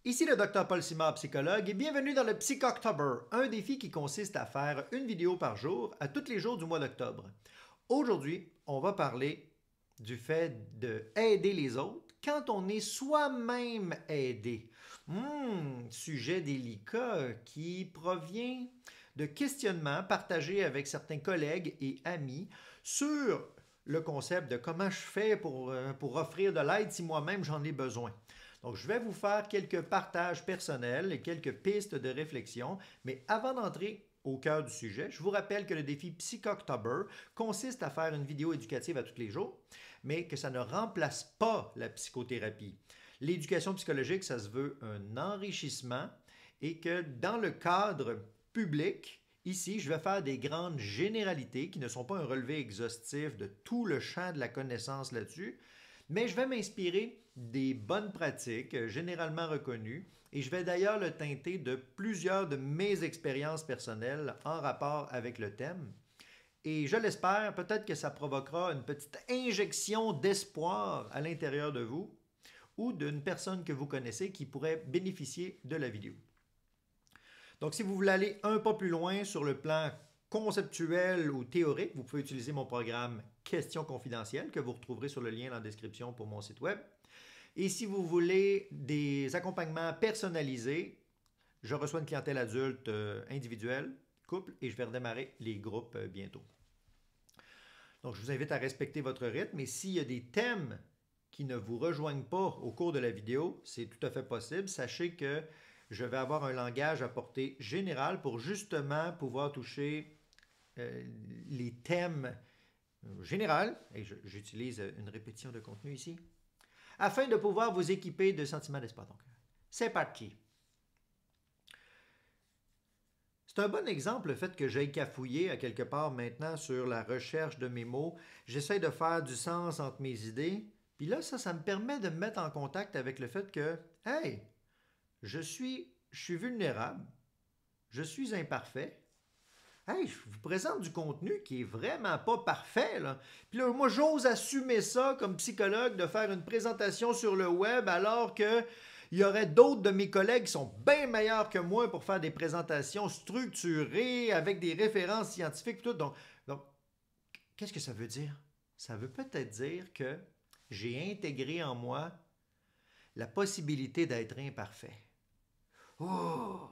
Ici le Dr Paul Simard, psychologue, et bienvenue dans le Psychoctober, un défi qui consiste à faire une vidéo par jour à tous les jours du mois d'octobre. Aujourd'hui, on va parler du fait d'aider les autres quand on est soi-même aidé. Sujet délicat qui provient de questionnements partagés avec certains collègues et amis sur le concept de comment je fais pour offrir de l'aide si moi-même j'en ai besoin. Donc, je vais vous faire quelques partages personnels et quelques pistes de réflexion, mais avant d'entrer au cœur du sujet, je vous rappelle que le défi Psychoctober consiste à faire une vidéo éducative à tous les jours, mais que ça ne remplace pas la psychothérapie. L'éducation psychologique, ça se veut un enrichissement et que dans le cadre public, ici, je vais faire des grandes généralités qui ne sont pas un relevé exhaustif de tout le champ de la connaissance là-dessus, mais je vais m'inspirer des bonnes pratiques généralement reconnues et je vais d'ailleurs le teinter de plusieurs de mes expériences personnelles en rapport avec le thème. Et je l'espère, peut-être que ça provoquera une petite injection d'espoir à l'intérieur de vous ou d'une personne que vous connaissez qui pourrait bénéficier de la vidéo. Donc, si vous voulez aller un pas plus loin sur le plan conceptuel ou théorique, vous pouvez utiliser mon programme Questions confidentielles que vous retrouverez sur le lien dans la description pour mon site web. Et si vous voulez des accompagnements personnalisés, je reçois une clientèle adulte individuelle, couple, et je vais redémarrer les groupes bientôt. Donc, je vous invite à respecter votre rythme et s'il y a des thèmes qui ne vous rejoignent pas au cours de la vidéo, c'est tout à fait possible. Sachez que je vais avoir un langage à portée générale pour justement pouvoir toucher les thèmes généraux, et j'utilise une répétition de contenu ici, afin de pouvoir vous équiper de sentiments d'espoir. Donc, c'est parti. C'est un bon exemple le fait que j'aille cafouiller à quelque part maintenant sur la recherche de mes mots. J'essaie de faire du sens entre mes idées. Puis là, ça me permet de me mettre en contact avec le fait que, hey, je suis vulnérable, je suis imparfait. Hey, je vous présente du contenu qui est vraiment pas parfait, là. Puis là, moi, j'ose assumer ça comme psychologue de faire une présentation sur le web alors que il y aurait d'autres de mes collègues qui sont bien meilleurs que moi pour faire des présentations structurées avec des références scientifiques et tout. Donc, qu'est-ce que ça veut dire? Ça veut peut-être dire que j'ai intégré en moi la possibilité d'être imparfait. Oh!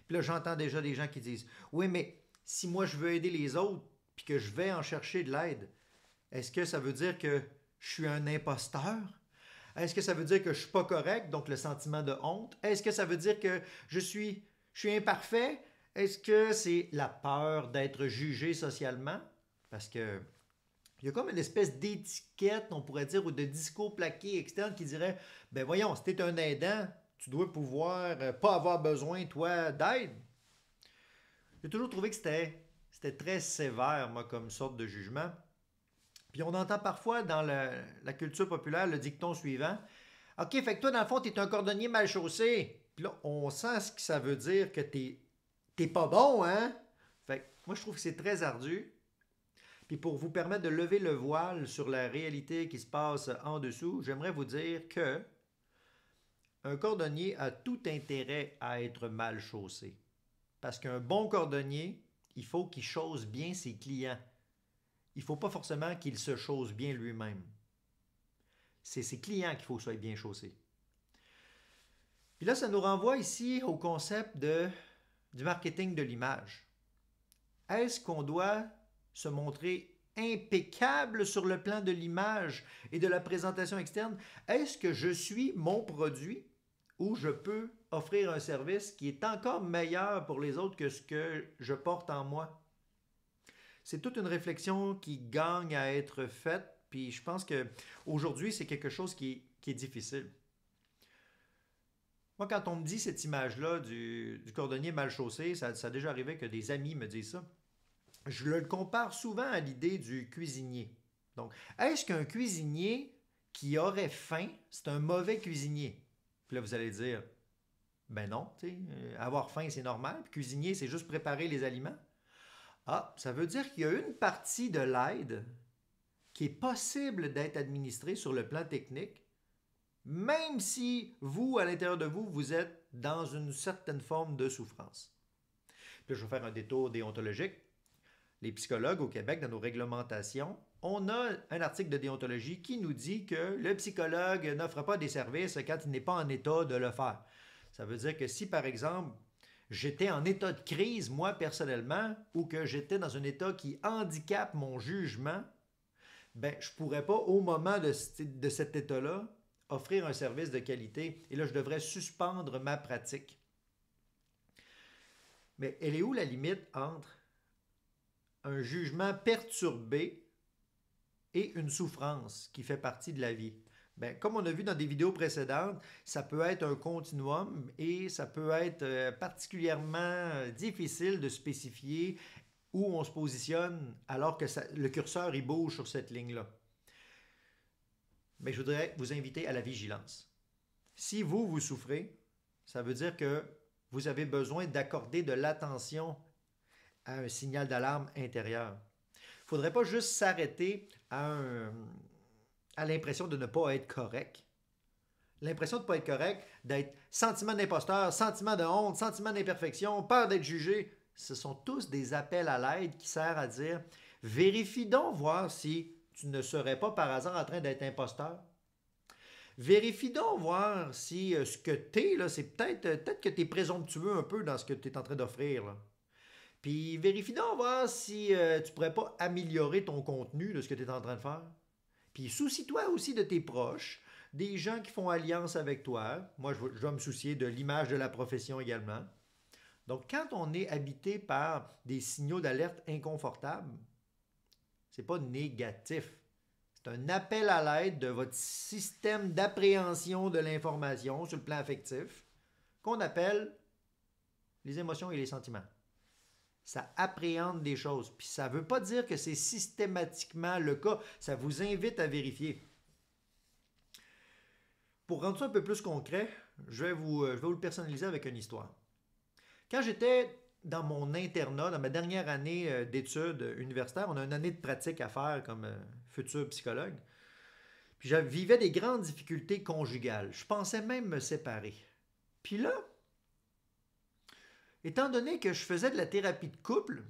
Puis là, j'entends déjà des gens qui disent, oui, mais si moi je veux aider les autres, puis que je vais en chercher de l'aide, est-ce que ça veut dire que je suis un imposteur? Est-ce que ça veut dire que je suis pas correct, donc le sentiment de honte? Est-ce que ça veut dire que je suis imparfait? Est-ce que c'est la peur d'être jugé socialement? Parce que il y a comme une espèce d'étiquette, on pourrait dire, ou de discours plaqué externe qui dirait, ben voyons, si tu es un aidant, tu dois pouvoir pas avoir besoin, toi, d'aide. J'ai toujours trouvé que c'était très sévère, moi, comme sorte de jugement. Puis on entend parfois dans la culture populaire le dicton suivant. OK, fait que toi, dans le fond, t'es un cordonnier mal chaussé. Puis là, on sent ce que ça veut dire que t'es pas bon, hein? Fait que moi, je trouve que c'est très ardu. Puis pour vous permettre de lever le voile sur la réalité qui se passe en dessous, j'aimerais vous dire que un cordonnier a tout intérêt à être mal chaussé. Parce qu'un bon cordonnier, il faut qu'il chausse bien ses clients. Il ne faut pas forcément qu'il se chausse bien lui-même. C'est ses clients qu'il faut que soient bien chaussés. Puis là, ça nous renvoie ici au concept du marketing de l'image. Est-ce qu'on doit se montrer impeccable sur le plan de l'image et de la présentation externe? Est-ce que je suis mon produit ou je peux offrir un service qui est encore meilleur pour les autres que ce que je porte en moi? C'est toute une réflexion qui gagne à être faite, puis je pense qu'aujourd'hui, c'est quelque chose qui est difficile. Moi, quand on me dit cette image-là du cordonnier mal chaussé, ça a déjà arrivé que des amis me disent ça. Je le compare souvent à l'idée du cuisinier. Donc, est-ce qu'un cuisinier qui aurait faim, c'est un mauvais cuisinier? Puis là, vous allez dire, ben non, tu sais, avoir faim, c'est normal. Puis cuisinier, c'est juste préparer les aliments. Ah, ça veut dire qu'il y a une partie de l'aide qui est possible d'être administrée sur le plan technique, même si vous, à l'intérieur de vous, vous êtes dans une certaine forme de souffrance. Puis là, je vais faire un détour déontologique. Les psychologues au Québec, dans nos réglementations, on a un article de déontologie qui nous dit que le psychologue n'offre pas des services quand il n'est pas en état de le faire. Ça veut dire que si, par exemple, j'étais en état de crise, moi personnellement, ou que j'étais dans un état qui handicape mon jugement, ben, je ne pourrais pas, au moment de cet état-là, offrir un service de qualité. Et là, je devrais suspendre ma pratique. Mais elle est où la limite entre un jugement perturbé et une souffrance qui fait partie de la vie? Ben, comme on a vu dans des vidéos précédentes, ça peut être un continuum et ça peut être particulièrement difficile de spécifier où on se positionne alors que le curseur il bouge sur cette ligne-là. Mais je voudrais vous inviter à la vigilance. Si vous souffrez, ça veut dire que vous avez besoin d'accorder de l'attention à un signal d'alarme intérieur. Il ne faudrait pas juste s'arrêter à l'impression de ne pas être correct. L'impression de ne pas être correct, d'être sentiment d'imposteur, sentiment de honte, sentiment d'imperfection, peur d'être jugé, ce sont tous des appels à l'aide qui servent à dire vérifie donc voir si tu ne serais pas par hasard en train d'être imposteur. Vérifie donc voir si ce que tu es, là, c'est peut-être que tu es présomptueux un peu dans ce que tu es en train d'offrir. Là. Puis vérifie donc voir si tu ne pourrais pas améliorer ton contenu de ce que tu es en train de faire. Puis soucie-toi aussi de tes proches, des gens qui font alliance avec toi. Moi, je vais me soucier de l'image de la profession également. Donc, quand on est habité par des signaux d'alerte inconfortables, ce n'est pas négatif. C'est un appel à l'aide de votre système d'appréhension de l'information sur le plan affectif qu'on appelle les émotions et les sentiments. Ça appréhende des choses. Puis ça ne veut pas dire que c'est systématiquement le cas. Ça vous invite à vérifier. Pour rendre ça un peu plus concret, je vais vous le personnaliser avec une histoire. Quand j'étais dans mon internat, dans ma dernière année d'études universitaires, on a une année de pratique à faire comme futur psychologue. Puis je vivais des grandes difficultés conjugales. Je pensais même me séparer. Puis là, étant donné que je faisais de la thérapie de couple,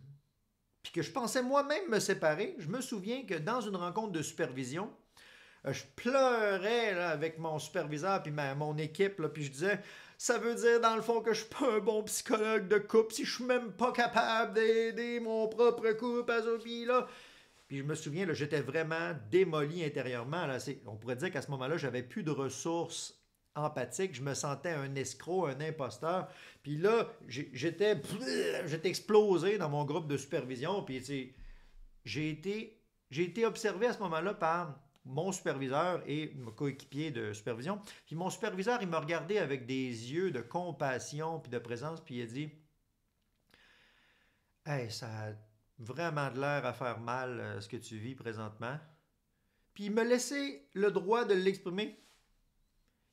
puis que je pensais moi-même me séparer, je me souviens que dans une rencontre de supervision, je pleurais là, avec mon superviseur puis mon équipe, là, puis je disais, ça veut dire dans le fond que je suis pas un bon psychologue de couple si je suis même pas capable d'aider mon propre couple à Sophie, là. Puis je me souviens, là, j'étais vraiment démoli intérieurement. Là. On pourrait dire qu'à ce moment-là, j'avais plus de ressources empathiques. Je me sentais un escroc, un imposteur. Puis là, j'étais explosé dans mon groupe de supervision. Puis j'ai été observé à ce moment-là par mon superviseur et mon coéquipier de supervision. Puis mon superviseur, il m'a regardé avec des yeux de compassion puis de présence, puis il a dit « Hey, ça a vraiment de l'air à faire mal ce que tu vis présentement. » Puis il m'a laissé le droit de l'exprimer.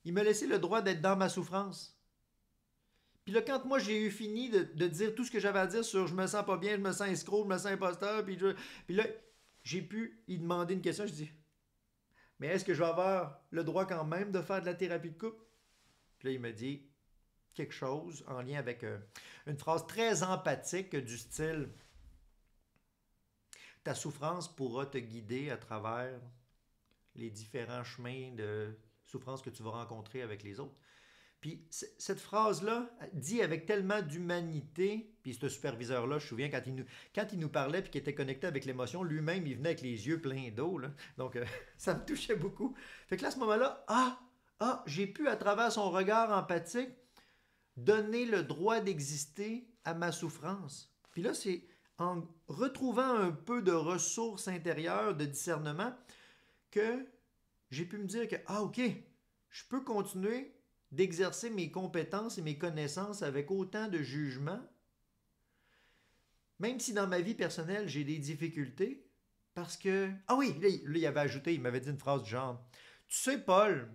Il m'a laissé le droit d'être dans ma souffrance. Puis là, quand moi j'ai eu fini de dire tout ce que j'avais à dire sur « je me sens pas bien, je me sens escroc, je me sens imposteur », puis là, j'ai pu y demander une question, je dis mais est-ce que je vais avoir le droit quand même de faire de la thérapie de couple? Puis là, il me dit quelque chose en lien avec une phrase très empathique du style « Ta souffrance pourra te guider à travers les différents chemins de souffrance que tu vas rencontrer avec les autres. » Puis cette phrase-là, dit avec tellement d'humanité, puis ce superviseur-là, je me souviens, quand il nous parlait puis qu'il était connecté avec l'émotion, lui-même, il venait avec les yeux pleins d'eau. Là. Donc, ça me touchait beaucoup. Fait que là, à ce moment-là, j'ai pu, à travers son regard empathique, donner le droit d'exister à ma souffrance. Puis là, c'est en retrouvant un peu de ressources intérieures, de discernement, que j'ai pu me dire que, OK, je peux continuer d'exercer mes compétences et mes connaissances avec autant de jugement, même si dans ma vie personnelle, j'ai des difficultés, parce que... Ah oui, là, il avait ajouté, il m'avait dit une phrase du genre, « Tu sais, Paul,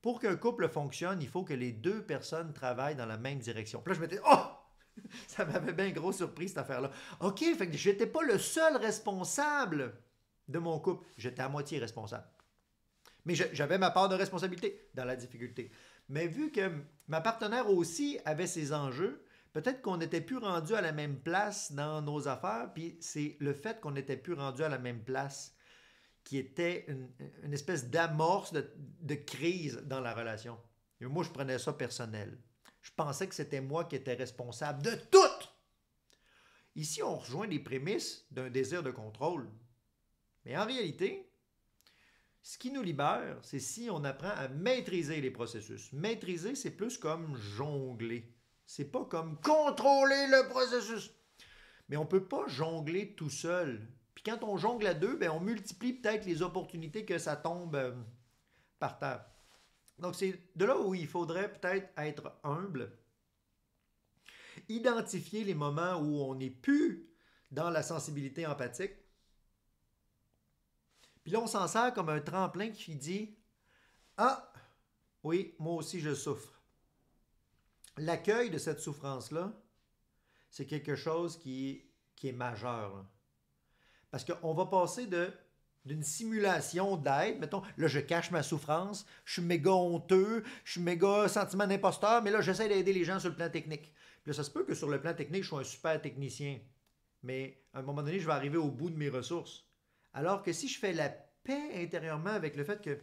pour qu'un couple fonctionne, il faut que les deux personnes travaillent dans la même direction. » Puis là, je m'étais dit, « Oh! » Ça m'avait bien gros surpris, cette affaire-là. OK, fait que j'étais pas le seul responsable de mon couple. J'étais à moitié responsable. Mais j'avais ma part de responsabilité dans la difficulté. Mais vu que ma partenaire aussi avait ses enjeux, peut-être qu'on n'était plus rendu à la même place dans nos affaires, puis c'est le fait qu'on n'était plus rendu à la même place qui était une espèce d'amorce de crise dans la relation. Et moi, je prenais ça personnel. Je pensais que c'était moi qui étais responsable de tout. Ici, on rejoint les prémices d'un désir de contrôle. Mais en réalité, ce qui nous libère, c'est si on apprend à maîtriser les processus. Maîtriser, c'est plus comme jongler. C'est pas comme contrôler le processus. Mais on ne peut pas jongler tout seul. Puis quand on jongle à deux, ben on multiplie peut-être les opportunités que ça tombe par terre. Donc c'est de là où il faudrait peut-être être humble, identifier les moments où on n'est plus dans la sensibilité empathique. Puis là, on s'en sert comme un tremplin qui dit « Ah, oui, moi aussi je souffre. » L'accueil de cette souffrance-là, c'est quelque chose qui est majeur. Là. Parce qu'on va passer d'une simulation d'aide, mettons, là je cache ma souffrance, je suis méga honteux, je suis méga sentiment d'imposteur, mais là j'essaie d'aider les gens sur le plan technique. Puis là, ça se peut que sur le plan technique, je sois un super technicien, mais à un moment donné, je vais arriver au bout de mes ressources. Alors que si je fais la paix intérieurement avec le fait que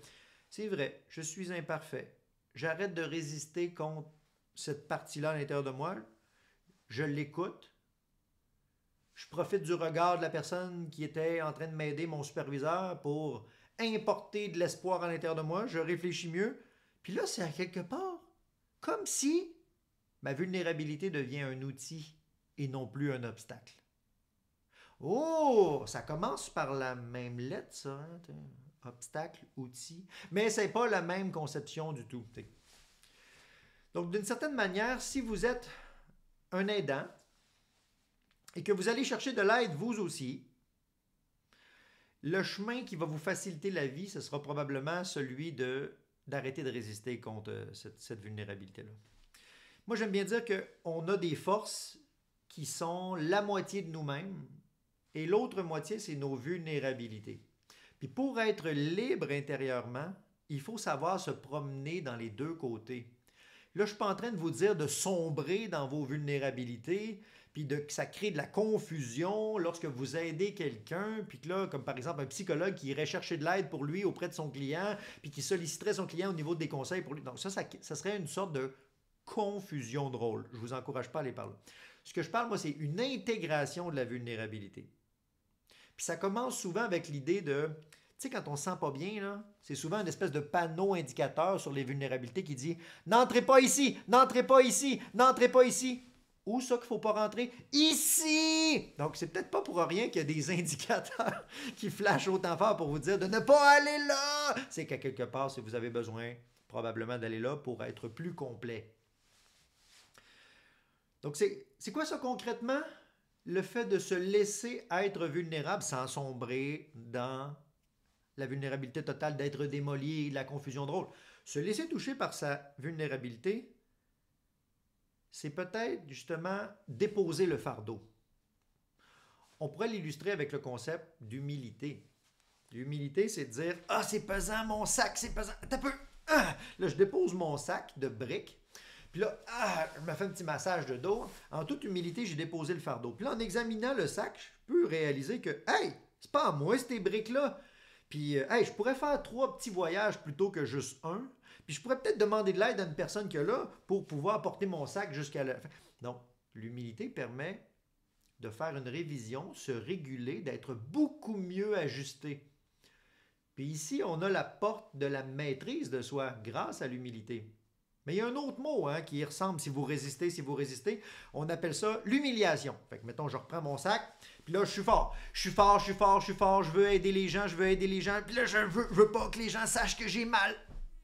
c'est vrai, je suis imparfait, j'arrête de résister contre cette partie-là à l'intérieur de moi, je l'écoute, je profite du regard de la personne qui était en train de m'aider, mon superviseur, pour importer de l'espoir à l'intérieur de moi, je réfléchis mieux, puis là, c'est à quelque part comme si ma vulnérabilité devient un outil et non plus un obstacle. Oh, ça commence par la même lettre, ça. Hein? Obstacle, outil. Mais c'est pas la même conception du tout. T'sais. Donc, d'une certaine manière, si vous êtes un aidant et que vous allez chercher de l'aide vous aussi, le chemin qui va vous faciliter la vie, ce sera probablement celui d'arrêter de résister contre cette vulnérabilité-là. Moi, j'aime bien dire qu'on a des forces qui sont la moitié de nous-mêmes et l'autre moitié, c'est nos vulnérabilités. Puis pour être libre intérieurement, il faut savoir se promener dans les deux côtés. Là, je ne suis pas en train de vous dire de sombrer dans vos vulnérabilités, puis que ça crée de la confusion lorsque vous aidez quelqu'un, puis que là, comme par exemple un psychologue qui irait chercher de l'aide pour lui auprès de son client, puis qui solliciterait son client au niveau des conseils pour lui. Donc ça serait une sorte de confusion de rôle. Je ne vous encourage pas à aller par là. Ce que je parle, moi, c'est une intégration de la vulnérabilité. Puis ça commence souvent avec l'idée de, tu sais, quand on ne se sent pas bien, là, c'est souvent une espèce de panneau indicateur sur les vulnérabilités qui dit « N'entrez pas ici! N'entrez pas ici! N'entrez pas ici! » Où ça qu'il ne faut pas rentrer? Ici! Donc, c'est peut-être pas pour rien qu'il y a des indicateurs qui flashent autant fort pour vous dire de ne pas aller là! C'est qu'à quelque part, si vous avez besoin probablement d'aller là pour être plus complet. Donc, c'est quoi ça concrètement? Le fait de se laisser être vulnérable sans sombrer dans la vulnérabilité totale, d'être démoli, la confusion de rôle. Se laisser toucher par sa vulnérabilité, c'est peut-être justement déposer le fardeau. On pourrait l'illustrer avec le concept d'humilité. L'humilité, c'est de dire « Ah, c'est pesant mon sac, c'est pesant. T'as peu. Ah! » Là, je dépose mon sac de briques. Puis là, je me fais un petit massage de dos. En toute humilité, j'ai déposé le fardeau. Puis là, en examinant le sac, je peux réaliser que, hey, c'est pas à moi ces briques-là. Puis, hey, je pourrais faire 3 petits voyages plutôt que juste un. Puis je pourrais peut-être demander de l'aide à une personne qui est là pour pouvoir porter mon sac jusqu'à la fin. Donc, l'humilité permet de faire une révision, se réguler, d'être beaucoup mieux ajusté. Puis ici, on a la porte de la maîtrise de soi grâce à l'humilité. Mais il y a un autre mot qui ressemble, si vous résistez, on appelle ça l'humiliation. Fait que, mettons, je reprends mon sac, puis là, je suis fort, je veux aider les gens, puis là, je veux pas que les gens sachent que j'ai mal.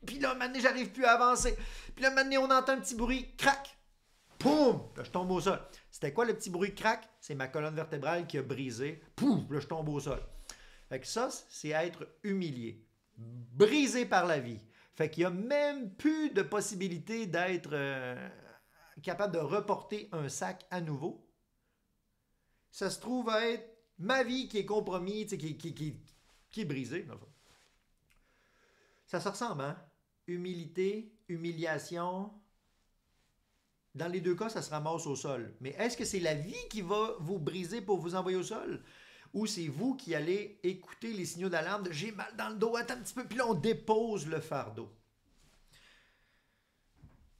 Puis là, maintenant, j'arrive plus à avancer. Puis là, maintenant, on entend un petit bruit, crac, poum, là, je tombe au sol. C'était quoi le petit bruit crac? C'est ma colonne vertébrale qui a brisé, poum, là, je tombe au sol. Fait que ça, c'est être humilié, brisé par la vie. Fait qu'il n'y a même plus de possibilité d'être capable de reporter un sac à nouveau. Ça se trouve à être ma vie qui est compromise, qui est brisée. Ça se ressemble, hein? Humilité, humiliation. Dans les deux cas, ça se ramasse au sol. Mais est-ce que c'est la vie qui va vous briser pour vous envoyer au sol? Ou c'est vous qui allez écouter les signaux d'alarme de j'ai mal dans le dos, attends un petit peu, puis là on dépose le fardeau.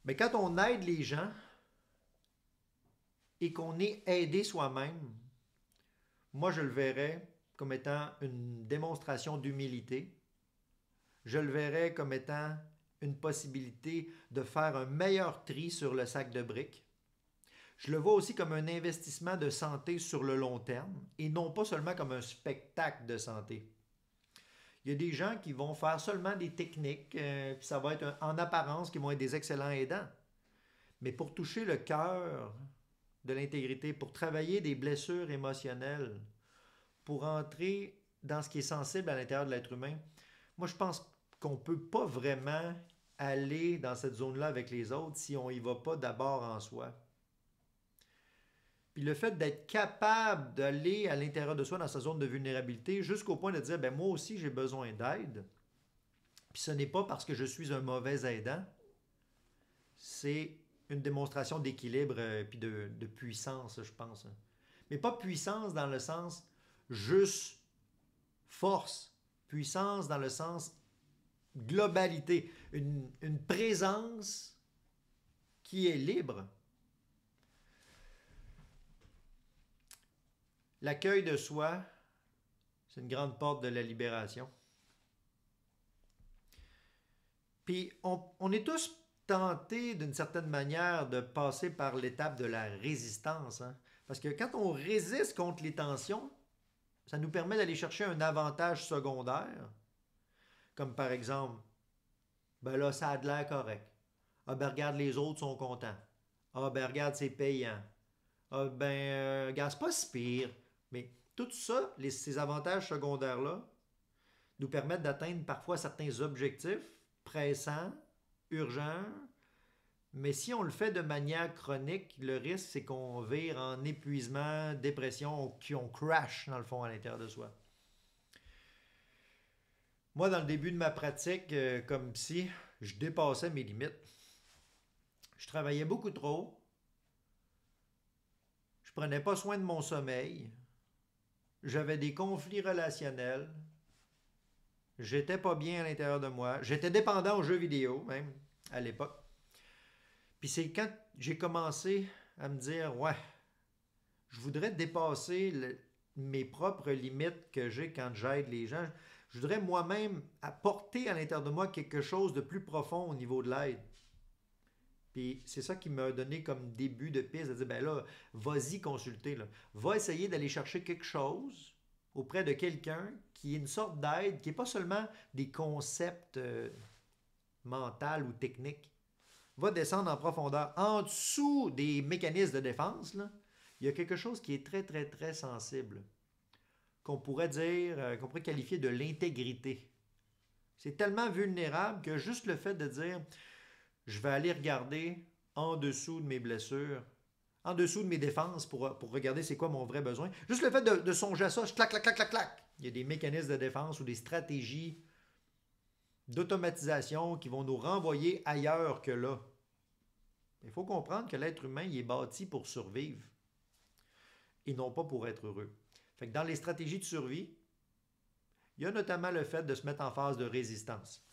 Mais quand on aide les gens et qu'on est aidé soi-même, moi je le verrais comme étant une démonstration d'humilité. Je le verrais comme étant une possibilité de faire un meilleur tri sur le sac de briques. Je le vois aussi comme un investissement de santé sur le long terme et non pas seulement comme un spectacle de santé. Il y a des gens qui vont faire seulement des techniques, puis ça va être en apparence qui vont être des excellents aidants. Mais pour toucher le cœur de l'intégrité, pour travailler des blessures émotionnelles, pour entrer dans ce qui est sensible à l'intérieur de l'être humain, moi je pense qu'on ne peut pas vraiment aller dans cette zone-là avec les autres si on n'y va pas d'abord en soi. Puis le fait d'être capable d'aller à l'intérieur de soi dans sa zone de vulnérabilité jusqu'au point de dire, ben moi aussi j'ai besoin d'aide. Puis ce n'est pas parce que je suis un mauvais aidant, c'est une démonstration d'équilibre puis de puissance, je pense. Mais pas puissance dans le sens juste force, puissance dans le sens globalité, une présence qui est libre. L'accueil de soi, c'est une grande porte de la libération. Puis on est tous tentés d'une certaine manière de passer par l'étape de la résistance. Hein? Parce que quand on résiste contre les tensions, ça nous permet d'aller chercher un avantage secondaire, comme par exemple, ben là, ça a de l'air correct. Ah ben regarde, les autres sont contents. Ah ben regarde, c'est payant. Ah ben, regarde, c'est pas si pire. Mais tout ça, ces avantages secondaires-là, nous permettent d'atteindre parfois certains objectifs pressants, urgents, mais si on le fait de manière chronique, le risque, c'est qu'on vire en épuisement, dépression, qu'on crash, dans le fond, à l'intérieur de soi. Moi, dans le début de ma pratique comme psy, je dépassais mes limites. Je travaillais beaucoup trop. Je prenais pas soin de mon sommeil. J'avais des conflits relationnels. J'étais pas bien à l'intérieur de moi. J'étais dépendant aux jeux vidéo, même, à l'époque. Puis c'est quand j'ai commencé à me dire, ouais, je voudrais dépasser mes propres limites que j'ai quand j'aide les gens. Je voudrais moi-même apporter à l'intérieur de moi quelque chose de plus profond au niveau de l'aide. Puis c'est ça qui m'a donné comme début de piste de dire, ben là, vas-y consulter. Là. Va essayer d'aller chercher quelque chose auprès de quelqu'un qui est une sorte d'aide, qui n'est pas seulement des concepts mentaux ou techniques. Va descendre en profondeur. En dessous des mécanismes de défense, là, il y a quelque chose qui est très, très, très sensible, qu'on pourrait dire, qu'on pourrait qualifier de l'intégrité. C'est tellement vulnérable que juste le fait de dire, je vais aller regarder en dessous de mes blessures, en dessous de mes défenses pour regarder c'est quoi mon vrai besoin. Juste le fait de songer à ça, je clac, clac, clac, clac, clac. Il y a des mécanismes de défense ou des stratégies d'automatisation qui vont nous renvoyer ailleurs que là. Il faut comprendre que l'être humain il est bâti pour survivre et non pas pour être heureux. Fait que dans les stratégies de survie, il y a notamment le fait de se mettre en phase de résistance.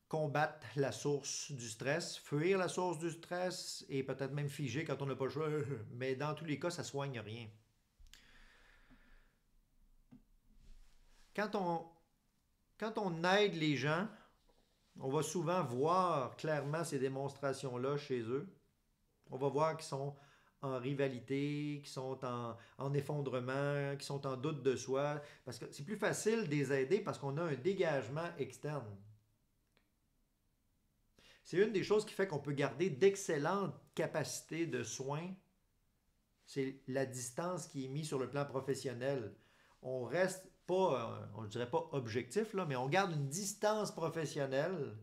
Combattre la source du stress, fuir la source du stress et peut-être même figer quand on n'a pas le choix, mais dans tous les cas, ça ne soigne rien. Quand on aide les gens, on va souvent voir clairement ces démonstrations-là chez eux. On va voir qu'ils sont en rivalité, qui sont en effondrement, qui sont en doute de soi. Parce que c'est plus facile de les aider parce qu'on a un dégagement externe. C'est une des choses qui fait qu'on peut garder d'excellentes capacités de soins. C'est la distance qui est mise sur le plan professionnel. On reste pas, on ne dirait pas objectif, là, mais on garde une distance professionnelle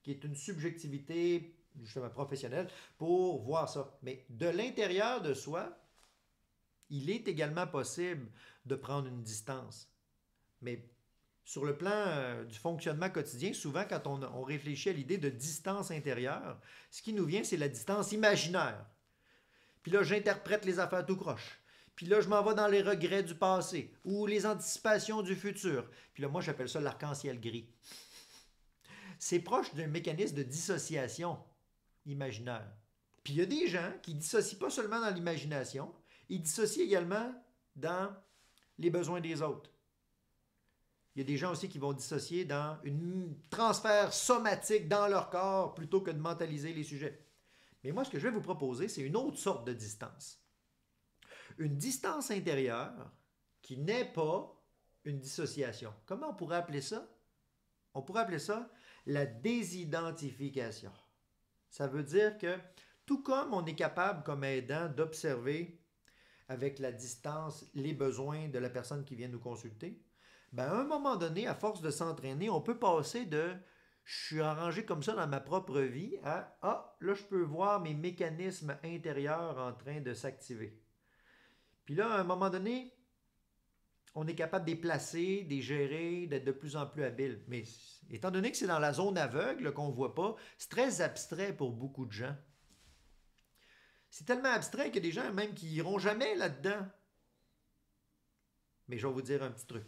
qui est une subjectivité justement professionnelle pour voir ça. Mais de l'intérieur de soi, il est également possible de prendre une distance. Mais sur le plan du fonctionnement quotidien, souvent quand on réfléchit à l'idée de distance intérieure, ce qui nous vient, c'est la distance imaginaire. Puis là, j'interprète les affaires tout croche. Puis là, je m'en vais dans les regrets du passé ou les anticipations du futur. Puis là, moi, j'appelle ça l'arc-en-ciel gris. C'est proche d'un mécanisme de dissociation imaginaire. Puis il y a des gens qui dissocient pas seulement dans l'imagination, ils dissocient également dans les besoins des autres. Il y a des gens aussi qui vont dissocier dans un transfert somatique dans leur corps plutôt que de mentaliser les sujets. Mais moi, ce que je vais vous proposer, c'est une autre sorte de distance. Une distance intérieure qui n'est pas une dissociation. Comment on pourrait appeler ça? On pourrait appeler ça la désidentification. Ça veut dire que tout comme on est capable, comme aidant, d'observer avec la distance les besoins de la personne qui vient nous consulter, ben à un moment donné, à force de s'entraîner, on peut passer de je suis arrangé comme ça dans ma propre vie à là, je peux voir mes mécanismes intérieurs en train de s'activer. Puis là, à un moment donné, on est capable de les placer, de les gérer, d'être de plus en plus habile. Mais étant donné que c'est dans la zone aveugle qu'on ne voit pas, c'est très abstrait pour beaucoup de gens. C'est tellement abstrait qu'il y a des gens même qui n'iront jamais là-dedans. Mais je vais vous dire un petit truc.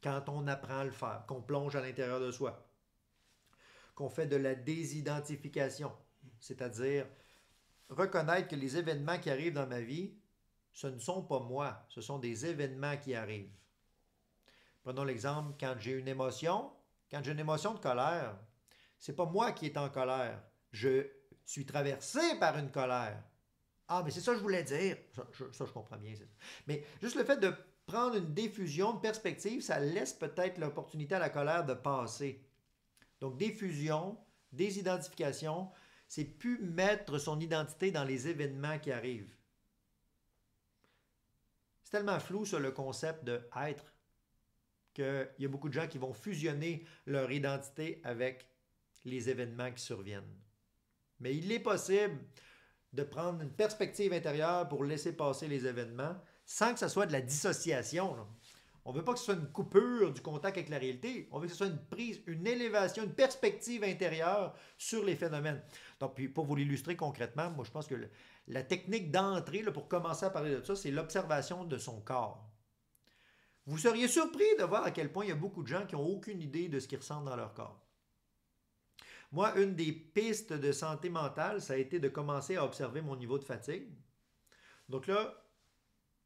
Quand on apprend à le faire, qu'on plonge à l'intérieur de soi, qu'on fait de la désidentification, c'est-à-dire reconnaître que les événements qui arrivent dans ma vie, ce ne sont pas moi, ce sont des événements qui arrivent. Prenons l'exemple, quand j'ai une émotion de colère, c'est pas moi qui est en colère, je suis traversé par une colère. Ah, mais c'est ça que je voulais dire. Ça, je comprends bien. Mais juste le fait de prendre une diffusion de perspective, ça laisse peut-être l'opportunité à la colère de passer. Donc, diffusion, désidentification, c'est plus mettre son identité dans les événements qui arrivent. C'est tellement flou, ça, le concept de être, qu'il y a beaucoup de gens qui vont fusionner leur identité avec les événements qui surviennent. Mais il est possible de prendre une perspective intérieure pour laisser passer les événements sans que ce soit de la dissociation. Là. On ne veut pas que ce soit une coupure du contact avec la réalité. On veut que ce soit une prise, une élévation, une perspective intérieure sur les phénomènes. Donc, puis pour vous l'illustrer concrètement, moi, je pense que la technique d'entrée, là, pour commencer à parler de ça, c'est l'observation de son corps. Vous seriez surpris de voir à quel point il y a beaucoup de gens qui n'ont aucune idée de ce qu'ils ressentent dans leur corps. Moi, une des pistes de santé mentale, ça a été de commencer à observer mon niveau de fatigue. Donc là,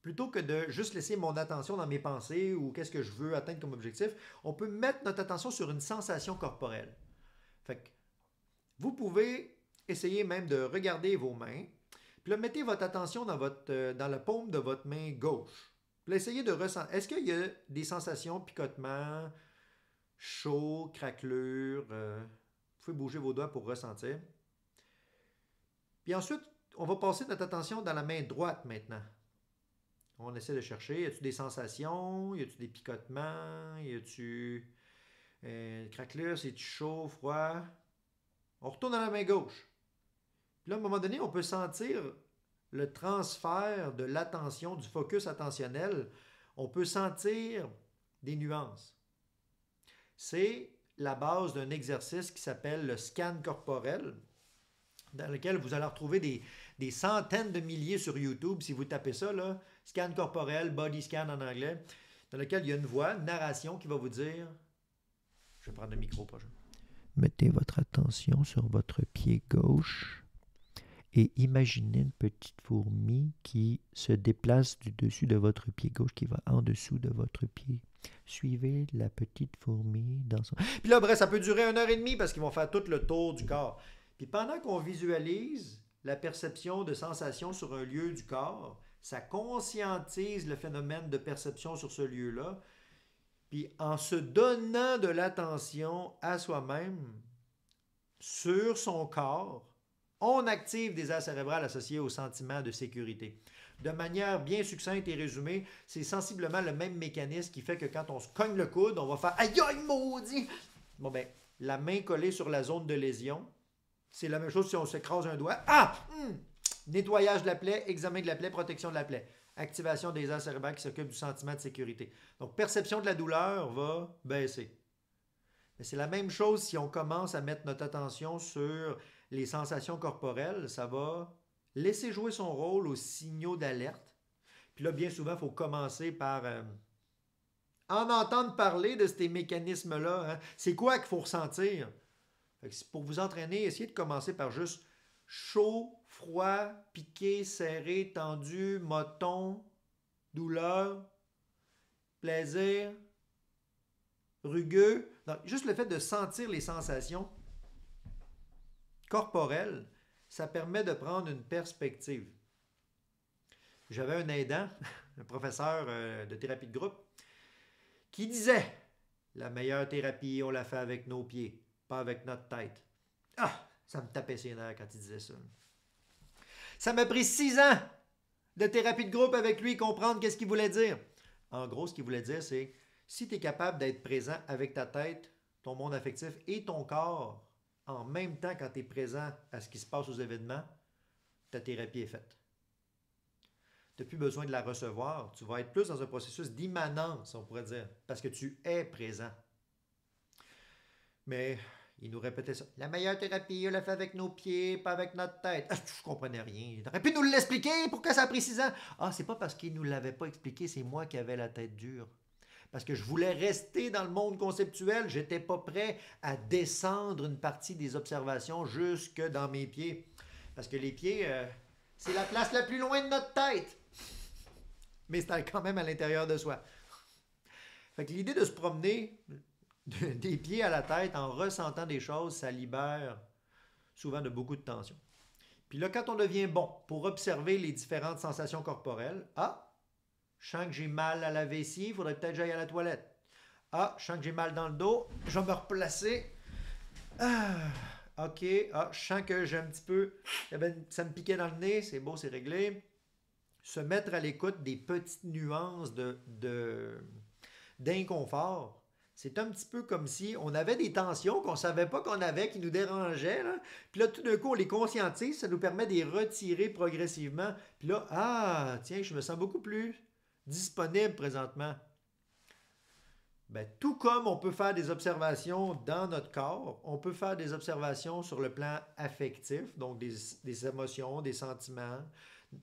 plutôt que de juste laisser mon attention dans mes pensées ou qu'est-ce que je veux atteindre comme objectif, on peut mettre notre attention sur une sensation corporelle. Fait que vous pouvez essayer même de regarder vos mains, puis là, mettez votre attention dans la paume de votre main gauche. Puis là, essayez de ressentir. Est-ce qu'il y a des sensations, picotement, chaud, craquelure, vous pouvez bouger vos doigts pour ressentir. Puis ensuite, on va passer notre attention dans la main droite maintenant. On essaie de chercher, y a-t-il des sensations, y a-t-il des picotements, y a-t-il craquelure, c'est-tu chaud, froid. On retourne dans la main gauche. Puis là, à un moment donné, on peut sentir le transfert de l'attention, du focus attentionnel. On peut sentir des nuances. C'est la base d'un exercice qui s'appelle le scan corporel, dans lequel vous allez retrouver des centaines de milliers sur YouTube, si vous tapez ça, là, scan corporel, body scan en anglais, dans lequel il y a une voix, une narration qui va vous dire, je vais prendre le micro prochain. Mettez votre attention sur votre pied gauche et imaginez une petite fourmi qui se déplace du dessus de votre pied gauche, qui va en dessous de votre pied. Suivez la petite fourmi dans son... Puis là, bref, ça peut durer 1h30 parce qu'ils vont faire tout le tour du corps. Puis pendant qu'on visualise la perception de sensation sur un lieu du corps, ça conscientise le phénomène de perception sur ce lieu-là. Puis en se donnant de l'attention à soi-même, sur son corps, on active des aires cérébrales associées au sentiment de sécurité. De manière bien succincte et résumée, c'est sensiblement le même mécanisme qui fait que quand on se cogne le coude, on va faire « Aïe, aïe, maudit! » Bon ben, la main collée sur la zone de lésion, c'est la même chose si on s'écrase un doigt. Ah! Nettoyage de la plaie, examen de la plaie, protection de la plaie. Activation des aires cérébrales qui s'occupent du sentiment de sécurité. Donc, perception de la douleur va baisser. Mais c'est la même chose si on commence à mettre notre attention sur les sensations corporelles. Ça va laisser jouer son rôle aux signaux d'alerte. Puis là, bien souvent, il faut commencer par en entendre parler de ces mécanismes-là. Hein. C'est quoi qu'il faut ressentir? Pour vous entraîner, essayez de commencer par juste chaud, froid, piqué, serré, tendu, moton, douleur, plaisir, rugueux. Donc, juste le fait de sentir les sensations corporelles, ça permet de prendre une perspective. J'avais un aidant, un professeur de thérapie de groupe, qui disait « La meilleure thérapie, on la fait avec nos pieds, pas avec notre tête. » Ah, ça me tapait ses nerfs quand il disait ça. Ça m'a pris 6 ans de thérapie de groupe avec lui, comprendre qu'est-ce qu'il voulait dire. En gros, ce qu'il voulait dire, c'est si tu es capable d'être présent avec ta tête, ton monde affectif et ton corps en même temps quand tu es présent à ce qui se passe aux événements, ta thérapie est faite. Tu n'as plus besoin de la recevoir. Tu vas être plus dans un processus d'immanence, on pourrait dire, parce que tu es présent. Mais il nous répétait ça. La meilleure thérapie, on l'a fait avec nos pieds, pas avec notre tête. Ah, je comprenais rien. Il aurait pu nous l'expliquer. Pourquoi ça a pris 6 ans? Ah, c'est pas parce qu'il ne nous l'avait pas expliqué, c'est moi qui avais la tête dure. Parce que je voulais rester dans le monde conceptuel. Je n'étais pas prêt à descendre une partie des observations jusque dans mes pieds. Parce que les pieds, c'est la place la plus loin de notre tête. Mais c'est quand même à l'intérieur de soi. Fait que l'idée de se promener des pieds à la tête en ressentant des choses, ça libère souvent de beaucoup de tension. Puis là, quand on devient bon pour observer les différentes sensations corporelles, je sens que j'ai mal à la vessie, il faudrait peut-être que j'aille à la toilette. Je sens que j'ai mal dans le dos, je vais me replacer. OK, je sens que j'ai un petit peu, ça me piquait dans le nez, c'est beau, c'est réglé. Se mettre à l'écoute des petites nuances d'inconfort. C'est un petit peu comme si on avait des tensions qu'on ne savait pas qu'on avait, qui nous dérangeaient. Là. Puis là, tout d'un coup, on les conscientise, ça nous permet de les retirer progressivement. Puis là, tiens, je me sens beaucoup plus disponible présentement. Ben, tout comme on peut faire des observations dans notre corps, on peut faire des observations sur le plan affectif, donc des émotions, des sentiments.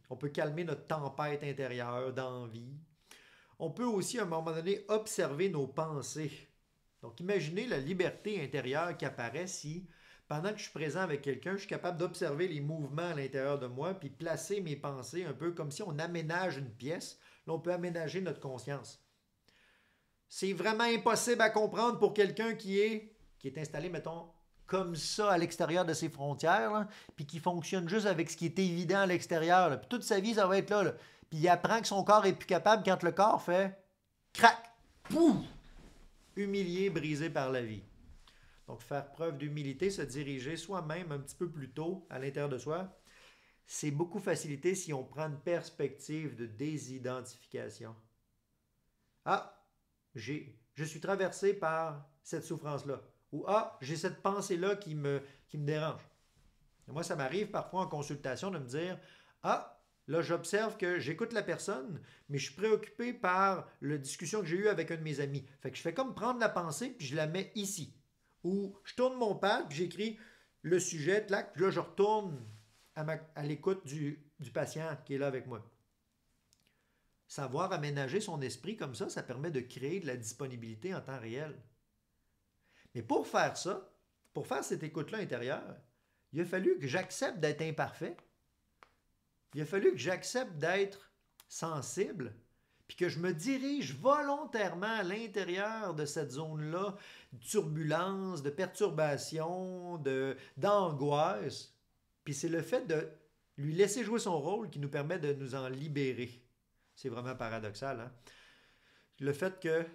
On peut calmer notre tempête intérieure d'envie. On peut aussi, à un moment donné, observer nos pensées. Donc, imaginez la liberté intérieure qui apparaît si, pendant que je suis présent avec quelqu'un, je suis capable d'observer les mouvements à l'intérieur de moi, puis placer mes pensées un peu comme si on aménage une pièce. Là, on peut aménager notre conscience. C'est vraiment impossible à comprendre pour quelqu'un qui est installé, mettons, comme ça à l'extérieur de ses frontières, là, puis qui fonctionne juste avec ce qui est évident à l'extérieur. Là. Puis toute sa vie, ça va être là. Puis il apprend que son corps est plus capable quand le corps fait crac, pouf, humilié, brisé par la vie. Donc faire preuve d'humilité, se diriger soi-même un petit peu plus tôt à l'intérieur de soi, c'est beaucoup facilité si on prend une perspective de désidentification. Je suis traversé par cette souffrance-là. Ou j'ai cette pensée-là qui me dérange. Et moi, ça m'arrive parfois en consultation de me dire là, j'observe que j'écoute la personne, mais je suis préoccupé par la discussion que j'ai eue avec un de mes amis. Fait que je fais comme prendre la pensée, puis je la mets ici. Ou je tourne mon pad, puis j'écris le sujet, clac, puis là, je retourne à l'écoute du patient qui est là avec moi. Savoir aménager son esprit comme ça permet de créer de la disponibilité en temps réel. Mais pour faire ça, pour faire cette écoute-là intérieure, il a fallu que j'accepte d'être imparfait. Il a fallu que j'accepte d'être sensible, puis que je me dirige volontairement à l'intérieur de cette zone-là de turbulence, de perturbation, d'angoisse. Puis c'est le fait de lui laisser jouer son rôle qui nous permet de nous en libérer. C'est vraiment paradoxal, hein? Le fait que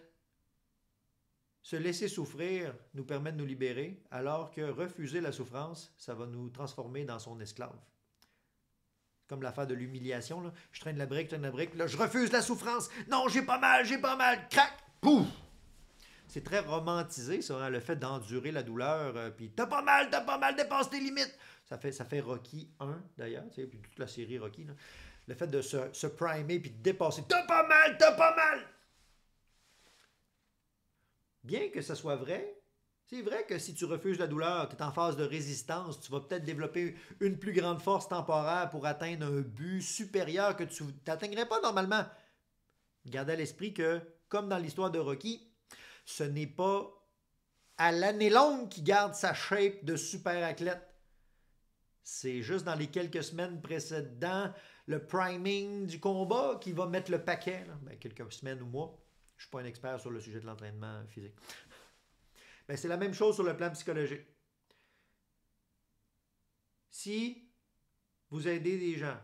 se laisser souffrir nous permet de nous libérer, alors que refuser la souffrance, ça va nous transformer dans son esclave. Comme l'affaire de l'humiliation, là. Je traîne la brique, là, je refuse la souffrance. Non, j'ai pas mal, crac, pouf! C'est très romantisé, ça, hein, le fait d'endurer la douleur, puis t'as pas mal, dépasse tes limites. Ça fait Rocky 1, d'ailleurs, tu sais, puis toute la série Rocky, là. Le fait de se primer puis de dépasser. T'as pas mal, t'as pas mal! Bien que ce soit vrai, c'est vrai que si tu refuses la douleur, tu es en phase de résistance, tu vas peut-être développer une plus grande force temporaire pour atteindre un but supérieur que tu n'atteindrais pas normalement. Gardez à l'esprit que, comme dans l'histoire de Rocky, ce n'est pas à l'année longue qu'il garde sa shape de super athlète. C'est juste dans les quelques semaines précédant le priming du combat qui va mettre le paquet. Ben, quelques semaines ou mois. Je ne suis pas un expert sur le sujet de l'entraînement physique. Ben, c'est la même chose sur le plan psychologique. Si vous aidez des gens,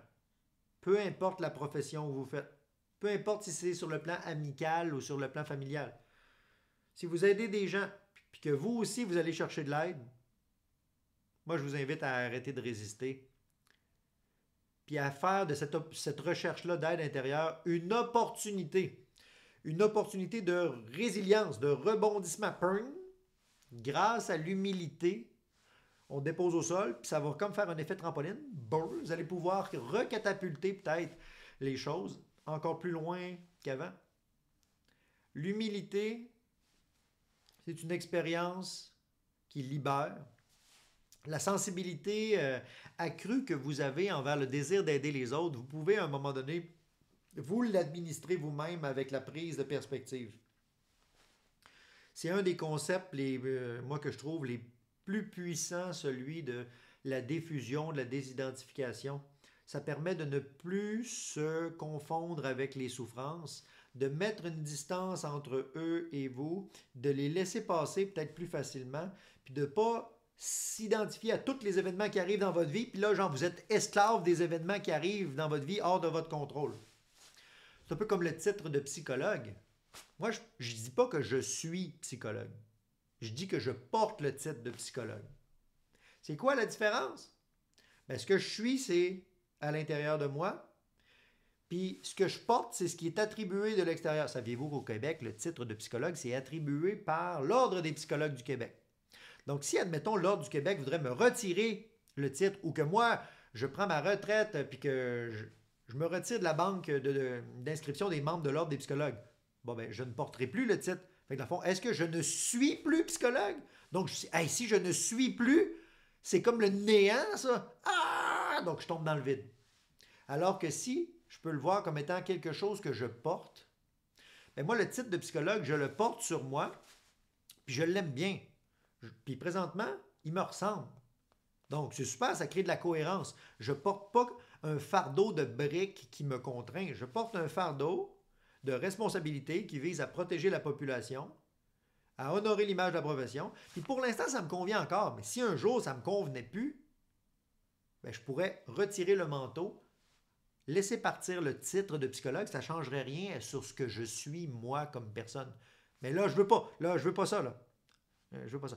peu importe la profession que vous faites, peu importe si c'est sur le plan amical ou sur le plan familial, si vous aidez des gens, puis que vous aussi vous allez chercher de l'aide, moi je vous invite à arrêter de résister, puis à faire de cette recherche-là d'aide intérieure une opportunité de résilience, de rebondissement. Grâce à l'humilité, on dépose au sol, puis ça va comme faire un effet trampoline. Vous allez pouvoir recatapulter peut-être les choses encore plus loin qu'avant. L'humilité, c'est une expérience qui libère. La sensibilité accrue que vous avez envers le désir d'aider les autres, vous pouvez à un moment donné, vous l'administrer vous-même avec la prise de perspective. C'est un des concepts, moi, que je trouve les plus puissants, celui de la diffusion, de la désidentification. Ça permet de ne plus se confondre avec les souffrances, de mettre une distance entre eux et vous, de les laisser passer peut-être plus facilement, puis de ne pas s'identifier à tous les événements qui arrivent dans votre vie, puis là, genre, vous êtes esclave des événements qui arrivent dans votre vie hors de votre contrôle. C'est un peu comme le titre de psychologue. Moi, je ne dis pas que je suis psychologue. Je dis que je porte le titre de psychologue. C'est quoi la différence? Bien, ce que je suis, c'est à l'intérieur de moi. Puis ce que je porte, c'est ce qui est attribué de l'extérieur. Saviez-vous qu'au Québec, le titre de psychologue, c'est attribué par l'Ordre des psychologues du Québec. Donc, si, admettons, l'Ordre du Québec voudrait me retirer le titre ou que moi, je prends ma retraite puis que je me retire de la banque d'inscription des membres de l'Ordre des psychologues, bon, ben, je ne porterai plus le titre. Fait que dans le fond, est-ce que je ne suis plus psychologue? Donc, si je ne suis plus, c'est comme le néant, ça. Ah! Donc, je tombe dans le vide. Alors que si je peux le voir comme étant quelque chose que je porte, ben moi, le titre de psychologue, je le porte sur moi, puis je l'aime bien. Puis présentement, il me ressemble. Donc, c'est super, ça crée de la cohérence. Je ne porte pas un fardeau de briques qui me contraint. Je porte un fardeau de responsabilité qui vise à protéger la population, à honorer l'image de la profession. Puis pour l'instant, ça me convient encore. Mais si un jour, ça ne me convenait plus, ben, je pourrais retirer le manteau, laisser partir le titre de psychologue. Ça ne changerait rien sur ce que je suis, moi, comme personne. Mais là, je veux pas. Là, je veux pas ça, là. Je veux pas ça.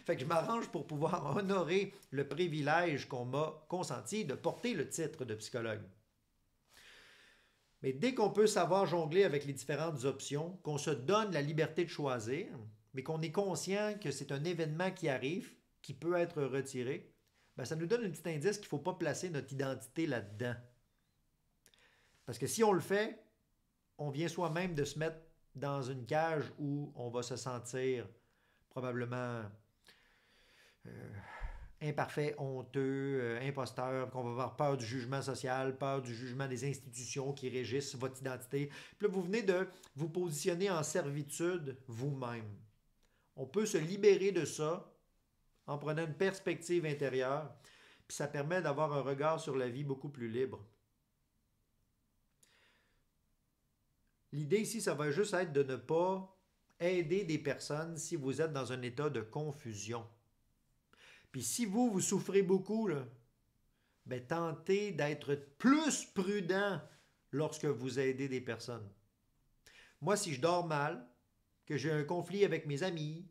Fait que je m'arrange pour pouvoir honorer le privilège qu'on m'a consenti de porter le titre de psychologue. Mais dès qu'on peut savoir jongler avec les différentes options, qu'on se donne la liberté de choisir, mais qu'on est conscient que c'est un événement qui arrive, qui peut être retiré, ben ça nous donne un petit indice qu'il ne faut pas placer notre identité là-dedans. Parce que si on le fait, on vient soi-même de se mettre dans une cage où on va se sentir probablement imparfait, honteux, imposteur, qu'on va avoir peur du jugement social, peur du jugement des institutions qui régissent votre identité. Puis là, vous venez de vous positionner en servitude vous-même. On peut se libérer de ça en prenant une perspective intérieure, puis ça permet d'avoir un regard sur la vie beaucoup plus libre. L'idée ici, ça va juste être de ne pas aider des personnes si vous êtes dans un état de confusion. Puis si vous souffrez beaucoup, là, ben tentez d'être plus prudent lorsque vous aidez des personnes. Moi, si je dors mal, que j'ai un conflit avec mes amis,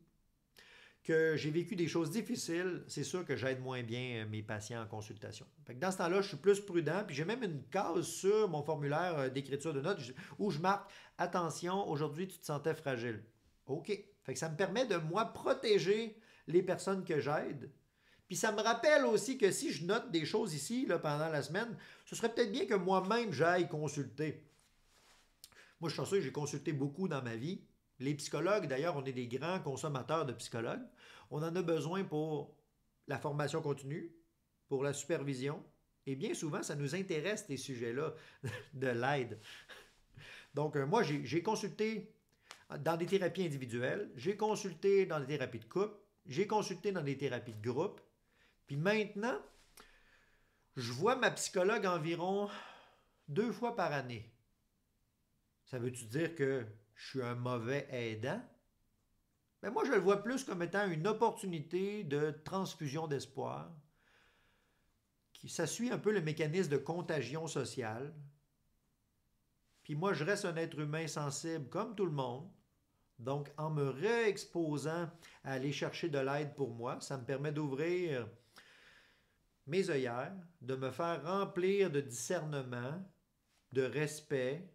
que j'ai vécu des choses difficiles, c'est sûr que j'aide moins bien mes patients en consultation. Fait que dans ce temps-là, je suis plus prudent, puis j'ai même une case sur mon formulaire d'écriture de notes où je marque « Attention, aujourd'hui, tu te sentais fragile. » OK. Fait que ça me permet de, moi, protéger les personnes que j'aide, Puis ça me rappelle aussi que si je note des choses ici là, pendant la semaine, ce serait peut-être bien que moi-même j'aille consulter. Moi, je suis sûr que j'ai consulté beaucoup dans ma vie. Les psychologues, d'ailleurs, on est des grands consommateurs de psychologues. On en a besoin pour la formation continue, pour la supervision. Et bien souvent, ça nous intéresse, ces sujets-là, de l'aide. Donc, moi, j'ai consulté dans des thérapies individuelles, j'ai consulté dans des thérapies de couple, j'ai consulté dans des thérapies de groupe. Puis maintenant, je vois ma psychologue environ 2 fois par année. Ça veut-tu dire que je suis un mauvais aidant? Mais moi, je le vois plus comme étant une opportunité de transfusion d'espoir. Ça suit un peu le mécanisme de contagion sociale. Puis moi, je reste un être humain sensible comme tout le monde. Donc, en me réexposant à aller chercher de l'aide pour moi, ça me permet d'ouvrir mes œillères, de me faire remplir de discernement, de respect,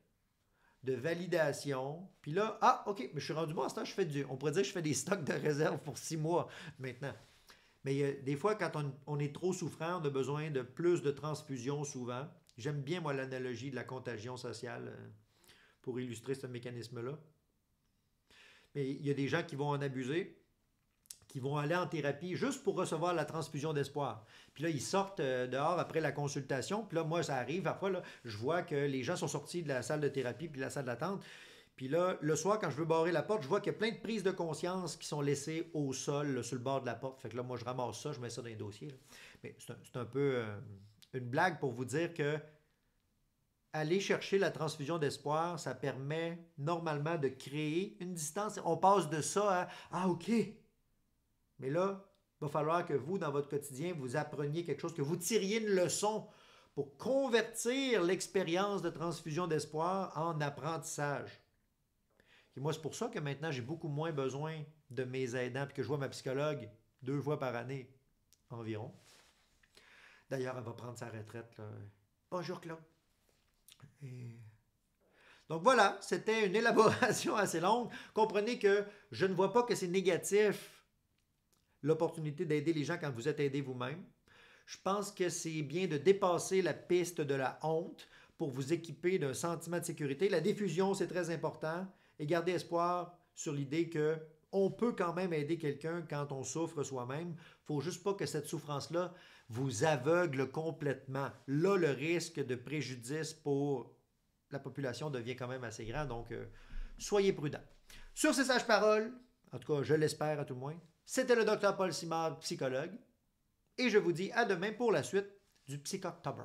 de validation. Puis là, ah, OK, mais je suis rendu bon à ce temps, on pourrait dire que je fais des stocks de réserve pour 6 mois maintenant. Mais des fois, quand on est trop souffrant, on a besoin de plus de transfusion souvent. J'aime bien, moi, l'analogie de la contagion sociale pour illustrer ce mécanisme-là. Mais il y a des gens qui vont en abuser, qui vont aller en thérapie juste pour recevoir la transfusion d'espoir. Puis là, ils sortent dehors après la consultation. Puis là, moi, ça arrive. Parfois, là, je vois que les gens sont sortis de la salle de thérapie puis de la salle d'attente. Puis là, le soir, quand je veux barrer la porte, je vois qu'il y a plein de prises de conscience qui sont laissées au sol, là, sur le bord de la porte. Fait que là, moi, je ramasse ça, je mets ça dans un dossier. Là. Mais c'est un peu une blague pour vous dire que aller chercher la transfusion d'espoir, ça permet normalement de créer une distance. On passe de ça à « Ah, OK! » Mais là, il va falloir que vous, dans votre quotidien, vous appreniez quelque chose, que vous tiriez une leçon pour convertir l'expérience de transfusion d'espoir en apprentissage. Et moi, c'est pour ça que maintenant, j'ai beaucoup moins besoin de mes aidants, puis que je vois ma psychologue 2 fois par année environ. D'ailleurs, elle va prendre sa retraite. Là. Bonjour, Claude. Et... Donc voilà, c'était une élaboration assez longue. Comprenez que je ne vois pas que c'est négatif l'opportunité d'aider les gens quand vous êtes aidé vous-même. Je pense que c'est bien de dépasser la piste de la honte pour vous équiper d'un sentiment de sécurité. La diffusion, c'est très important. Et garder espoir sur l'idée que on peut quand même aider quelqu'un quand on souffre soi-même. Il ne faut juste pas que cette souffrance-là vous aveugle complètement. Là, le risque de préjudice pour la population devient quand même assez grand. Donc, soyez prudents. Sur ces sages paroles, en tout cas, je l'espère à tout le moins, c'était le Dr Paul Simard, psychologue. Et je vous dis à demain pour la suite du Psychoctober.